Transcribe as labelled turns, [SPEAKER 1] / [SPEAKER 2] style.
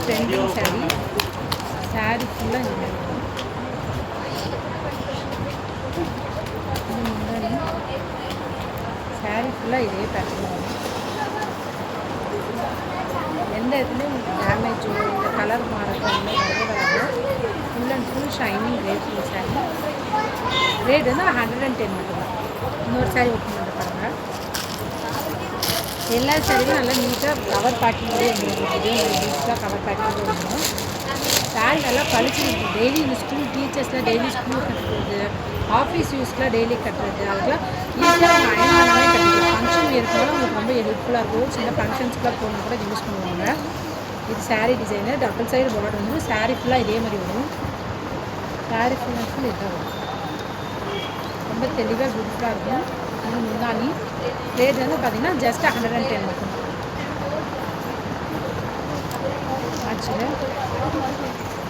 [SPEAKER 1] Trending sari. Sari ஃபுல்லாக இந்த மாதிரி வரும். இது முன்னாடி சாரீ ஃபுல்லாக இதே பேட்டர்ன் வரும். எந்த இடத்துலையும் உங்களுக்கு டேமேஜோ இல்லை கலர் மாறதோ அந்த வரவே வராது. Full and full shining rate sari. Rate வந்து 110 மட்டும்தான். இன்னொரு சாரீ ஓப்பன் பண்ண பாருங்கள். எல்லா சாரியும் நல்லா நீட்டாக கவர் பேக்கிங்கோடு வந்துருக்குது. நீட்டாக கவர் பேக்கிங்கோடு வந்துடும். சாரி நல்லா பழிச்சிருக்கு. டெய்லி இந்த ஸ்கூல் டீச்சர்ஸ்லாம் டெய்லி ஸ்கூல் கட்டுறது, ஆஃபீஸ் யூஸ்க்குலாம் டெய்லி கட்டுறது, அதுக்கெலாம் ஈஸியாக அவங்க அயன் பண்ணாலே கட்டிக்கலாம். ஃபங்க்ஷன் இருக்கனால உங்களுக்கு ரொம்ப ஹெல்ப்ஃபுல்லாக இருக்கும். சின்ன ஃபங்க்ஷன்ஸ்க்குலாம் போகணும் கூட யூஸ் பண்ணுவாங்க. இது sari design. Double side border வந்துடும். சாரீ ஃபுல்லாக இதே மாதிரி வரும். சாரீ ஃபுல் அண்ட் ஃபுல் இதாக வரும். ரொம்ப தெளிவாக பியூட்டிஃபுல்லாக இருக்கும். இது முந்தானி. ரேட் வந்து பார்த்திங்கன்னா ஜஸ்ட் 110 மட்டும் ஆச்சு.